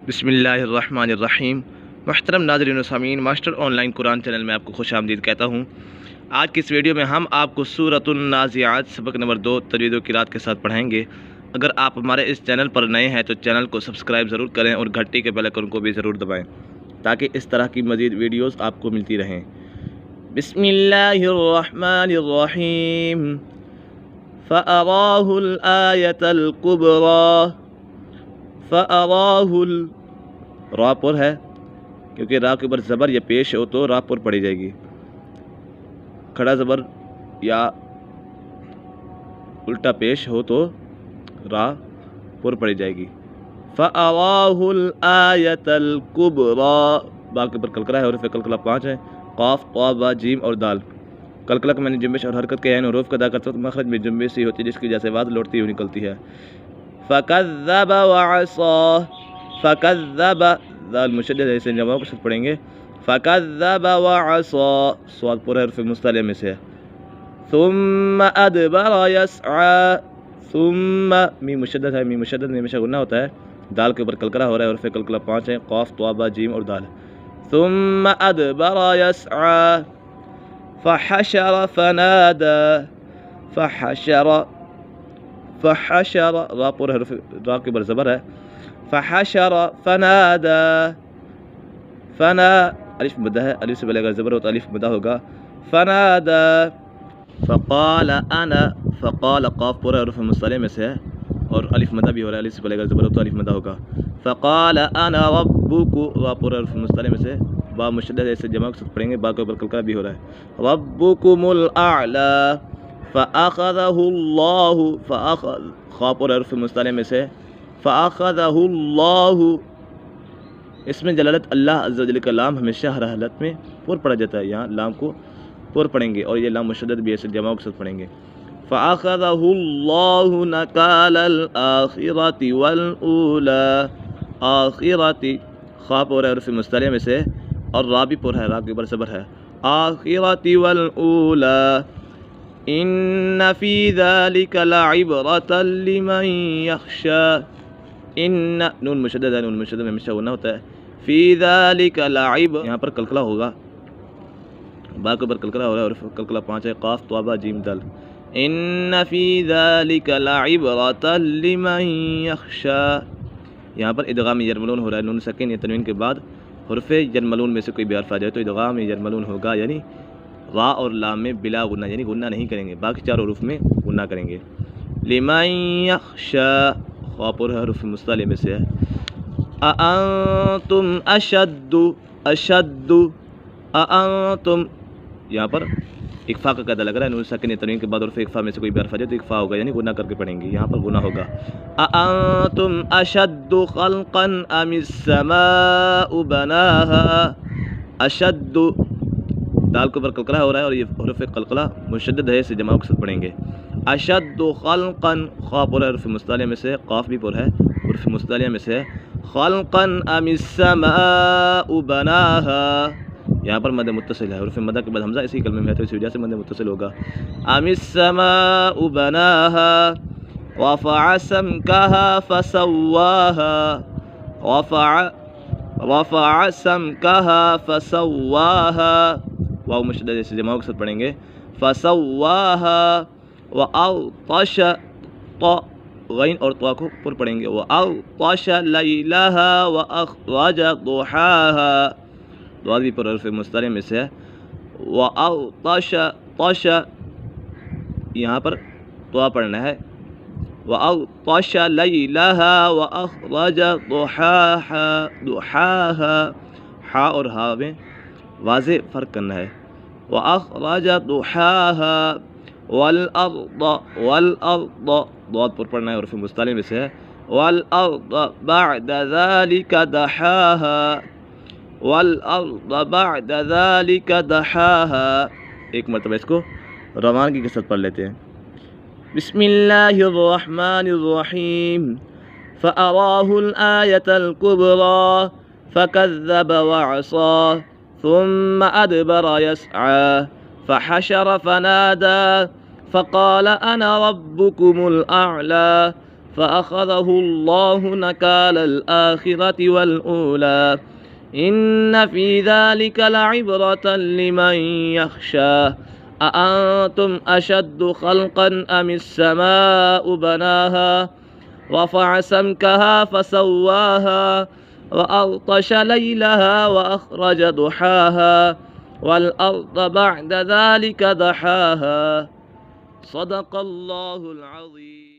بسم اللہ الرحمن الرحیم۔ محترم ناظرین و سامعین، master on line Quran channel میں آپ کو خوش آمدید کہتا ہوں۔ آج کی اس ویڈیو میں ہم آپ کو سورۃ النازعات سبق نمبر 2 تجوید و قرات کے ساتھ پڑھائیں گے۔ اگر آپ ہمارے اس چینل پر نئے ہیں تو چینل کو سبسکرائب ضرور کریں اور گھنٹی کے بیل آئیکن کو بھی ضرور دبائیں تاکہ اس طرح کی مزید ویڈیوز آپ کو ملتی رہیں۔ بسم اللہ الرحمن الرحیم۔ فَأَرَاهُ الْآيَةَ الْكُبْرَى۔ فَأَرَاهُ را پر ہے کیونکہ را کے اوپر زبر یا پیش ہو تو را پر پڑی جائے گی، کھڑا زبر یا الٹا پیش ہو تو را پر پڑی جائے گی۔ فَأَرَاهُ الْآيَةَ الْكُبْرَى، با کے اوپر کلکلہ ہے، حروف کلکلہ 5 ہیں، قاف، طا، با، جیم اور دال۔ کلکلہ میں نے جنبش اور حرکت کے عین حروف کا ادا کرتا ہوں، مخرج میں جنبش سی ہوتی ہے جس کی وجہ سے آواز لوٹتی ہوئی نکلتی ہے۔ فَكَذَّبَ وَعَصَىٰ، فَكَذَّبَ ذال مشدد ہے، اسے جمع کے ساتھ پڑھیں گے۔ فَكَذَّبَ وَعَصَىٰ، صاد پر حرف مستعلیٰ میں سے ہے۔ ثُمَّ أَدْبَرَ يَسْعَىٰ، ثُمَّ میم مشدد ہے، میم مشدد میں ہمیشہ غنہ ہوتا ہے، دال کے اوپر کلکلہ ہو رہا ہے، حروف کلکلہ 5 ہیں، قاف، طا، با، جیم اور دال۔ ثُمَّ أَدْبَرَ يَسْعَىٰ، فَحَشَرَ فَنَادَىٰ، فَحَشَرَ فحشر را پر حرف را کے بر زبر ہے، فحشر فنادى، فنا الف مدہ ہے، الف سے پہلے اگر زبر ہو تو الف مدہ ہوگا، فنادى۔ فقال انا، فقال قاف پر حرف مستعلیٰ میں سے ہے اور الف مدہ بھی ہو رہا ہے، الف سے پہلے اگر زبر ہو تو الف مدہ ہوگا۔ فقال انا ربک، را پر حرف مستعلیٰ میں سے، با مشدد ہے، اسے جمع کے ساتھ پڑھیں گے، با کے اوپر کلکلہ بھی ہو رہا ہے۔ ربکم الاعلی، فأخذه الله، فأخذ خا پر حرف مستعلیٰ میں سے، فأخذه الله، اس میں جلالت اللہ عز و جل کا لام ہمیشہ ہر حالت میں پر پڑھا جاتا ہے، یہاں لام کو پر پڑھیں گے اور یہ لام مشدد بھی ایسے جمع کے ساتھ پڑھیں گے۔ فأخذه الله نكال الآخرة والأولى، آخرة خا پر حرف مستعلیٰ میں سے اور را بھی پر ہے، را کے اوپر صبر ہے، آخرة والأولى، ان فی ذلک لعبرۃ لمن یخشی، ان نون مشدد ہے، نون مشدد میں ہمیشہ غنہ ہوتا ہے، فی ذلک لعب، یہاں پر کلکلہ ہوگا، با کے اوپر کلکلہ ہو رہا ہے اور کلکلہ 5 ہے، قاف، طا، با، جیم، دال۔ ان فی ذلک لعبرۃ لمن یخشی، یہاں پر ادغام یرملون ہو رہا ہے، نون سکین یا تنوین کے بعد حرف یرملون میں سے کوئی بھی حرف آ جائے تو ادغام یرملون ہوگا، یعنی را اور لام میں بلا غنہ، یعنی غنہ نہیں کریں گے، باقی 4 حروف میں غنہ کریں گے۔ لمن یخشی، خا پر حرف مستعلیٰ میں سے ہے۔ اانتم اشد، اشد، اانتم، یہاں پر اکفا کا قاعدہ لگ رہا ہے، نون ساکن تنوین کے بعد حرف اکفا میں سے کوئی بھی حرف آ جائے تو اکفا ہوگا، یعنی غنہ کر کے پڑھیں گے، یہاں پر غنہ ہوگا۔ اانتم اشد خلقا ام السماء بناها، اشد دال کے اوپر کلکلہ ہو رہا ہے اور یہ حروف قلقلہ مشدد ہے، اسے جمع کے ساتھ پڑھیں گے۔ اشد خلقا، خا پر حرف مستعلیٰ میں سے، قاف بھی پر ہے، حرف مستعلیٰ میں سے، خلقا ام السماء بناها، یہاں پر مد متصل ہے، حرف مدہ کے بعد حمزہ اسی کلمے میں ہے تو اسی وجہ سے مد متصل ہوگا۔ ام السماء بناها، رفع سمكها فسواها، رفع سمكها فسواها، واو مشدد سے جمع کے ساتھ پڑھیں گے، فسواها، واغطش، طا غین اور طا کو پر پڑھیں گے، واغطش لیلها واخرج ضحاها، ضاد بھی پر حرف مستعلیٰ میں سے ہے، واغطش، طش یہاں پر طا پڑھنا ہے، واغطش لیلها واخرج ضحاها، ضحاها ہا اور ہا میں واضح فرق کرنا ہے، وَأَخْرَجَ ضُحَاهَا، وَالْأَرْضَ، وَالْأَرْضَ ضاد پر پڑھنا ہے، حرف مستعلیٰ میں سے ہے، وَالْأَرْضَ بَعْدَ ذَلِكَ دَحَاهَا، وَالْأَرْضَ بَعْدَ ذَلِكَ دَحَاهَا، ایک مرتبہ اس کو روانگی کے ساتھ پڑھ لیتے ہیں۔ بسم اللہ الرحمن الرحیم۔ فَأَرَاهُ الْآيَةَ الْكُبْرَى، فَكَذَّبَ وَعَصَىٰ، ثم أدبر يسعى، فحشر فنادى، فقال أنا ربكم الأعلى، فأخذه الله نكال الآخرة والأولى إن في ذلك لعبرة لمن يخشى أأنتم أشد خلقا أم السماء بناها رفع سمكها فسواها وأغطش ليلها وأخرج ضحاها والأرض بعد ذلك دحاها صدق الله العظيم.